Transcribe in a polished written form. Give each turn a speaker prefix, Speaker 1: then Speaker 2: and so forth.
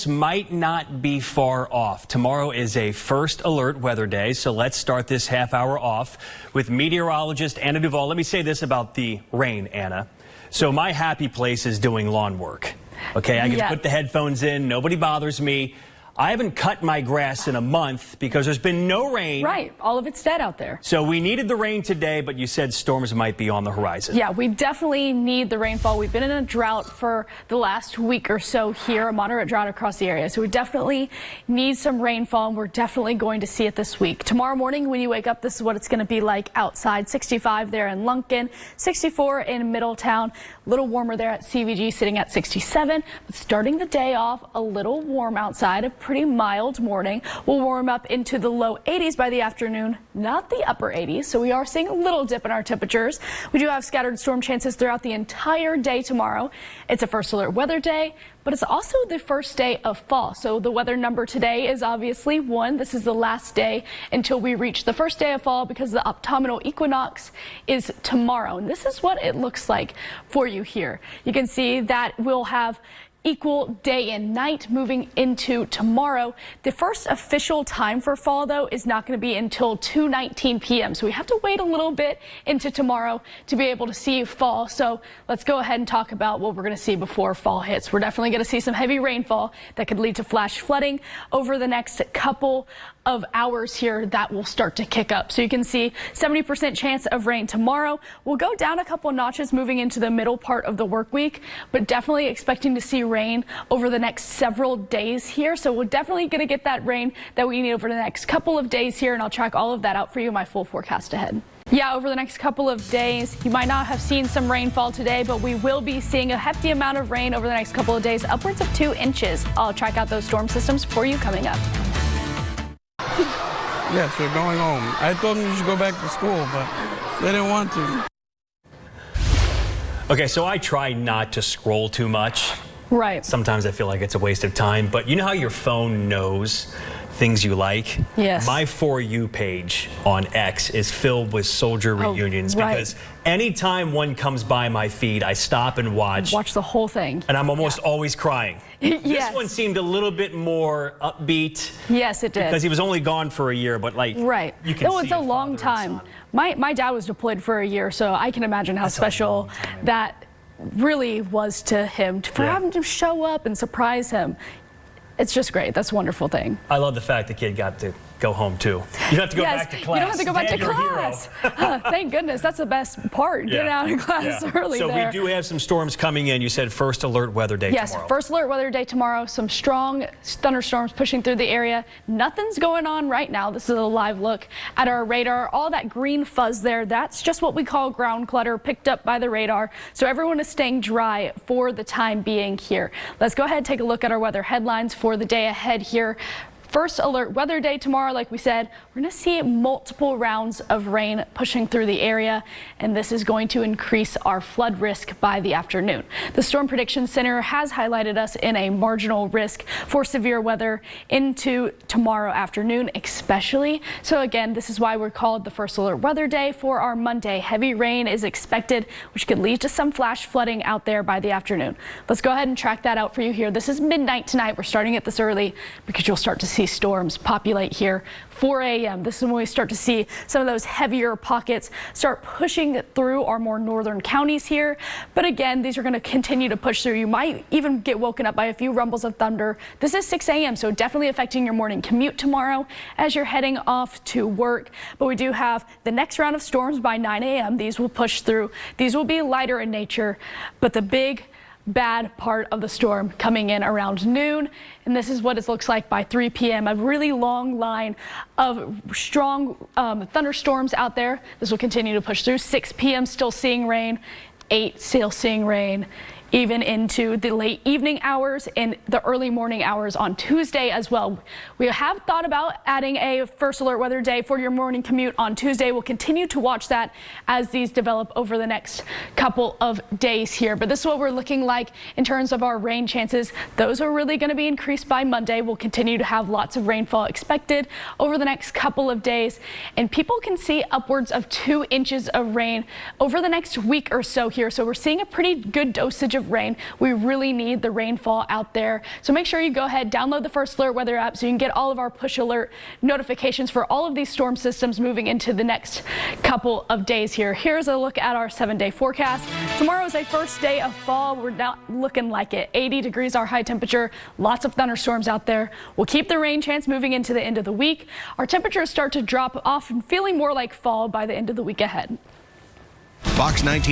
Speaker 1: Might not be far off. Tomorrow is a first alert weather day, so let's start this half hour off with meteorologist Anna DuVall. Let me say this about the rain, Anna. So my happy place is doing lawn work. Okay, I can put the headphones in, nobody bothers me. I haven't cut my grass in a month because there's been no rain.
Speaker 2: Right, all of it's dead out there.
Speaker 1: So we needed the rain today, but you said storms might be on the horizon.
Speaker 2: Yeah, we definitely need the rainfall. We've been in a drought for the last week or so here, a moderate drought across the area. So we definitely need some rainfall, and we're definitely going to see it this week. Tomorrow morning when you wake up, this is what it's going to be like outside. 65 there in Lunken, 64 in Middletown, a little warmer there at CVG, sitting at 67. But starting the day off a little warm outside, a pretty mild morning. We'll warm up into the low 80s by the afternoon, not the upper 80s. So we are seeing a little dip in our temperatures. We do have scattered storm chances throughout the entire day tomorrow. It's a first alert weather day, but it's also the first day of fall. So the weather number today is obviously 1. This is the last day until we reach the first day of fall because the autumnal equinox is tomorrow. And this is what it looks like for you here. You can see that we'll have equal day and night moving into tomorrow. The first official time for fall, though, is not going to be until 2:19 p.m. So we have to wait a little bit into tomorrow to be able to see fall. So let's go ahead and talk about what we're going to see before fall hits. We're definitely going to see some heavy rainfall that could lead to flash flooding over the next couple of hours here. That will start to kick up. So you can see 70% chance of rain tomorrow. We'll go down a couple notches moving into the middle part of the work week, but definitely expecting to see rain over the next several days here. So we're definitely going to get that rain that we need over the next couple of days here, and I'll track all of that out for you in my full forecast ahead. Yeah, over the next couple of days, you might not have seen some rainfall today, but we will be seeing a hefty amount of rain over the next couple of days, upwards of 2 inches. I'll track out those storm systems for you coming up.
Speaker 3: Yes, they're going home. I told them you should go back to school, but they didn't want to.
Speaker 1: Okay, so I try not to scroll too much.
Speaker 2: Right.
Speaker 1: Sometimes I feel like it's a waste of time, but you know how your phone knows things you like?
Speaker 2: Yes.
Speaker 1: My For You page on X is filled with soldier reunions because anytime one comes by my feed, I stop and watch.
Speaker 2: Watch the whole thing.
Speaker 1: And I'm almost always crying.
Speaker 2: Yes.
Speaker 1: This one seemed a little bit more upbeat.
Speaker 2: Yes, it did.
Speaker 1: Because he was only gone for a year, but like, you can see
Speaker 2: it's a long time. My dad was deployed for a year, so I can imagine how special that really was to him, for having to show up and surprise him. It's just great. That's a wonderful thing.
Speaker 1: I love the fact the kid got to go home too. You don't have to go back to class.
Speaker 2: You don't have to go back to class. Thank goodness. That's the best part. Getting out of class early.
Speaker 1: So we do have some storms coming in. You said first alert weather day tomorrow.
Speaker 2: Yes, first alert weather day tomorrow. Some strong thunderstorms pushing through the area. Nothing's going on right now. This is a live look at our radar. All that green fuzz there, that's just what we call ground clutter picked up by the radar. So everyone is staying dry for the time being here. Let's go ahead and take a look at our weather headlines for the day ahead here. First alert weather day tomorrow, like we said, we're going to see multiple rounds of rain pushing through the area, and this is going to increase our flood risk by the afternoon. The Storm Prediction Center has highlighted us in a marginal risk for severe weather into tomorrow afternoon, especially. So again, this is why we're called the first alert weather day for our Monday. Heavy rain is expected, which could lead to some flash flooding out there by the afternoon. Let's go ahead and track that out for you here. This is midnight tonight. We're starting it this early because you'll start to see storms populate here 4 a.m. This is when we start to see some of those heavier pockets start pushing through our more northern counties here. But again, these are going to continue to push through. You might even get woken up by a few rumbles of thunder. This is 6 a.m., so definitely affecting your morning commute tomorrow as you're heading off to work. But we do have the next round of storms by 9 a.m. These will push through. These will be lighter in nature, but the big bad part of the storm coming in around noon, and this is what it looks like by 3 p.m. A really long line of strong thunderstorms out there. This will continue to push through. 6 p.m. still seeing rain, 8 still seeing rain, even into the late evening hours and the early morning hours on Tuesday as well. We have thought about adding a first alert weather day for your morning commute on Tuesday. We'll continue to watch that as these develop over the next couple of days here. But this is what we're looking like in terms of our rain chances. Those are really going to be increased by Monday. We'll continue to have lots of rainfall expected over the next couple of days, and people can see upwards of 2 inches of rain over the next week or so here. So we're seeing a pretty good dosage of rain. We really need the rainfall out there. So make sure you go ahead, download the First Alert Weather app so you can get all of our push alert notifications for all of these storm systems moving into the next couple of days here. Here's a look at our 7-day forecast. Tomorrow is a first day of fall. We're not looking like it. 80 degrees our high temperature, lots of thunderstorms out there. We'll keep the rain chance moving into the end of the week. Our temperatures start to drop off and feeling more like fall by the end of the week ahead.
Speaker 4: Fox 19.